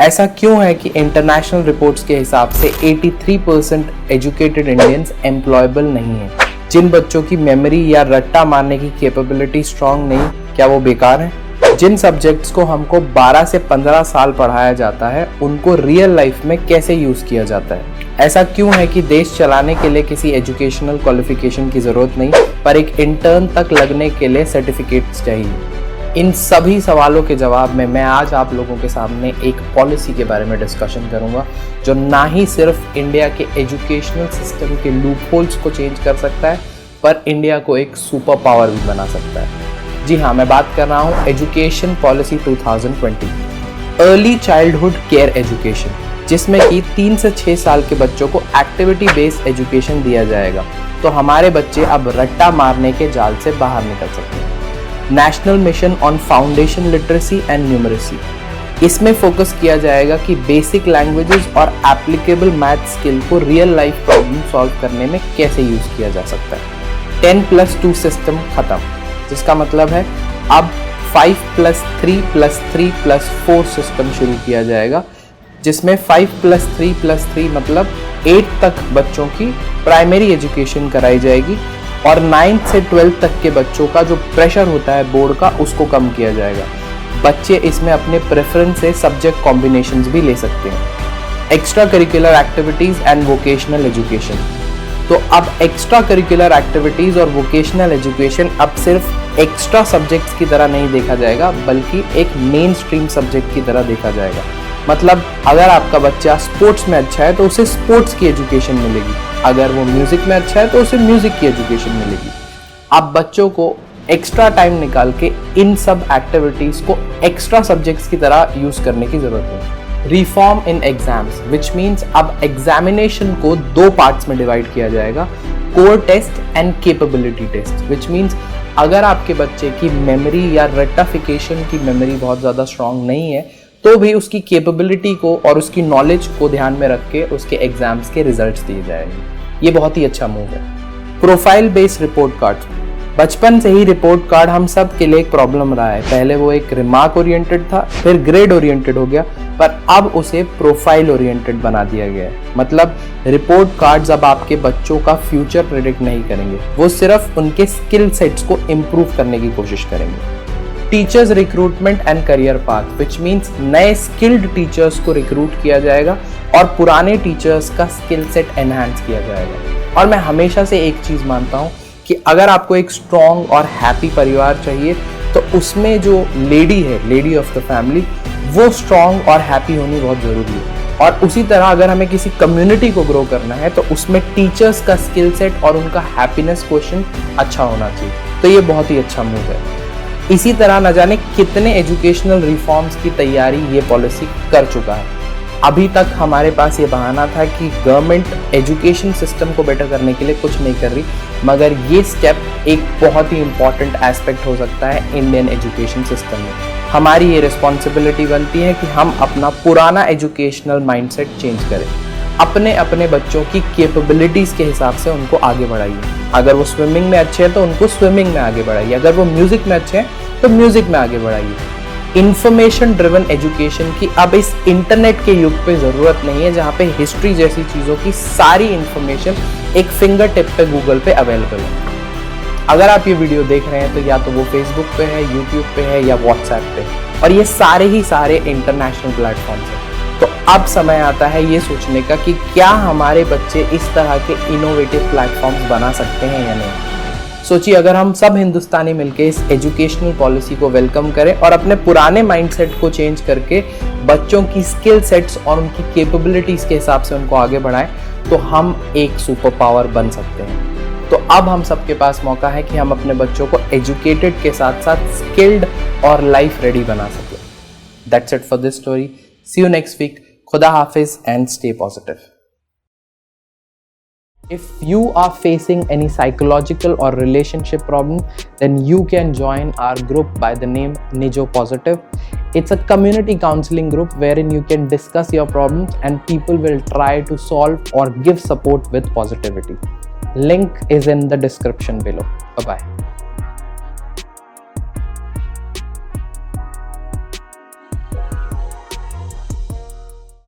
ऐसा क्यों है कि इंटरनेशनल रिपोर्ट्स के हिसाब से 83% एजुकेटेड इंडियंस एम्प्लॉयबल नहीं है? जिन बच्चों की मेमोरी या रट्टा मारने की कैपेबिलिटी स्ट्रांग नहीं, क्या वो बेकार है? जिन सब्जेक्ट्स को हमको 12 से 15 साल पढ़ाया जाता है, उनको रियल लाइफ में कैसे यूज किया जाता है? ऐसा क्यों है कि देश चलाने के लिए किसी एजुकेशनल क्वालिफिकेशन की जरूरत नहीं, पर एक इंटर्न तक लगने के लिए सर्टिफिकेट्स चाहिए? इन सभी सवालों के जवाब में मैं आज आप लोगों के सामने एक पॉलिसी के बारे में डिस्कशन करूंगा, जो ना ही सिर्फ इंडिया के एजुकेशनल सिस्टम के लूपहोल्स को चेंज कर सकता है, पर इंडिया को एक सुपर पावर भी बना सकता है। जी हाँ, मैं बात कर रहा हूँ education policy 2020, early childhood care education, जिसमें कि 3 से 6 साल के बच्चों को एक्टिविटी बेस्ड एजुकेशन दिया जाएगा, तो हमारे बच्चे अब रट्टा मारने के जाल से बाहर निकल सकते हैं। National mission on foundation literacy and numeracy, इसमें फोकस किया जाएगा कि बेसिक लैंग्वेजेस और एप्लीकेबल मैथ स्किल को रियल लाइफ प्रॉब्लम सॉल्व करने में कैसे यूज किया जा सकता है। 10+2 सिस्टम खत्म, जिसका मतलब है अब 5+3+3+4 सिस्टम शुरू किया जाएगा, जिसमें 5+3+3 मतलब 8 तक बच्चों की प्राइमरी एजुकेशन कराई जाएगी और 9th से 12th तक के बच्चों का जो प्रेशर होता है बोर्ड का, उसको कम किया जाएगा। बच्चे इसमें अपने प्रेफरेंस से सब्जेक्ट कॉम्बिनेशंस भी ले सकते हैं। Extra curricular activities and vocational education, तो अब एक्स्ट्रा करिकुलर एक्टिविटीज और वोकेशनल एजुकेशन अब सिर्फ एक्स्ट्रा सब्जेक्ट्स की तरह नहीं देखा जाएगा, बल्कि एक मेन स्ट्रीम सब्जेक्ट की तरह देखा जाएगा। मतलब अगर आपका बच्चा स्पोर्ट्स में अच्छा है तो उसे स्पोर्ट्स की एजुकेशन मिलेगी, अगर वो म्यूजिक में अच्छा है तो उसे म्यूजिक की एजुकेशन मिलेगी। अब बच्चों को एक्स्ट्रा टाइम निकाल के इन सब एक्टिविटीज को एक्स्ट्रा सब्जेक्ट्स की तरह यूज करने की जरूरत है। Reform in exams, which means अब एग्जामिनेशन को 2 पार्ट्स में डिवाइड किया जाएगा, core test and capability test, which means अगर आपके बच्चे की मेमोरी या रट्टाफिकेशन की मेमोरी बहुत ज़्यादा स्ट्रांग नहीं है, तो भी उसकी कैपेबिलिटी को और उसकी नॉलेज को ध्यान में रख के उसके एग्जाम्स के रिजल्ट्स दिए जाएंगे। ये बहुत ही अच्छा मूव है। प्रोफाइल बेस्ड रिपोर्ट कार्ड, बचपन से ही रिपोर्ट कार्ड हम सब के लिए एक प्रॉब्लम रहा है। पहले वो एक रिमार्क ओरिएंटेड था, फिर ग्रेड ओरिएंटेड हो गया, पर अब उसे प्रोफाइल ओरिएंटेड बना दिया गया है। मतलब रिपोर्ट कार्ड्स अब आपके बच्चों का फ्यूचर प्रेडिक्ट नहीं करेंगे, वो सिर्फ उनके स्किल सेट्स को इम्प्रूव करने की कोशिश करेंगे। Teachers recruitment and career path, which means नए स्किल्ड टीचर्स को रिक्रूट किया जाएगा और पुराने टीचर्स का स्किल सेट एनहांस किया जाएगा। और मैं हमेशा से एक चीज़ मानता हूँ कि अगर आपको एक स्ट्रॉन्ग और हैप्पी परिवार चाहिए, तो उसमें जो लेडी है, लेडी ऑफ द फैमिली, वो स्ट्रॉन्ग और हैप्पी होनी बहुत ज़रूरी है। और उसी तरह अगर हमें किसी कम्युनिटी को ग्रो करना है, तो उसमें टीचर्स का स्किल सेट और उनका हैप्पीनेस क्वेश्चन अच्छा होना चाहिए। तो ये बहुत ही अच्छा मूव है। इसी तरह न जाने कितने एजुकेशनल रिफॉर्म्स की तैयारी ये पॉलिसी कर चुका है। अभी तक हमारे पास ये बहाना था कि गवर्नमेंट एजुकेशन सिस्टम को बेटर करने के लिए कुछ नहीं कर रही, मगर ये स्टेप एक बहुत ही इम्पॉर्टेंट एस्पेक्ट हो सकता है इंडियन एजुकेशन सिस्टम में। हमारी ये रिस्पॉन्सिबिलिटी बनती है कि हम अपना पुराना एजुकेशनल माइंडसेट चेंज करें, अपने अपने बच्चों की कैपेबिलिटीज़ के हिसाब से उनको आगे बढ़ाइए। अगर वो स्विमिंग में अच्छे हैं तो उनको स्विमिंग में आगे बढ़ाइए, अगर वो म्यूज़िक में अच्छे हैं तो म्यूज़िक में आगे बढ़ाइए। इंफॉर्मेशन ड्रिवन एजुकेशन की अब इस इंटरनेट के युग पे ज़रूरत नहीं है, जहाँ पे हिस्ट्री जैसी चीज़ों की सारी इंफॉर्मेशन एक फिंगर टिप पे गूगल पे अवेलेबल है। अगर आप ये वीडियो देख रहे हैं तो या तो वो फेसबुक पे है, यूट्यूब पे है या व्हाट्सएप पे, और ये सारे ही सारे इंटरनेशनल प्लेटफॉर्म्स हैं। तो अब समय आता है ये सोचने का कि क्या हमारे बच्चे इस तरह के इनोवेटिव प्लेटफॉर्म्स बना सकते हैं या नहीं। सोचिए, अगर हम सब हिंदुस्तानी मिलके इस एजुकेशनल पॉलिसी को वेलकम करें और अपने पुराने माइंडसेट को चेंज करके बच्चों की स्किल सेट्स और उनकी कैपेबिलिटीज़ के हिसाब से उनको आगे बढ़ाएं, तो हम एक सुपर पावर बन सकते हैं। तो अब हम सबके पास मौका है कि हम अपने बच्चों को एजुकेटेड के साथ साथ स्किल्ड और लाइफ रेडी बना सकें। That's it for this story. See you next week. Khuda Hafiz and stay positive. If you are facing any psychological or relationship problem, then you can join our group by the name Nijo Positive. It's a community counseling group wherein you can discuss your problems and people will try to solve or give support with positivity. Link is in the description below. Bye-bye.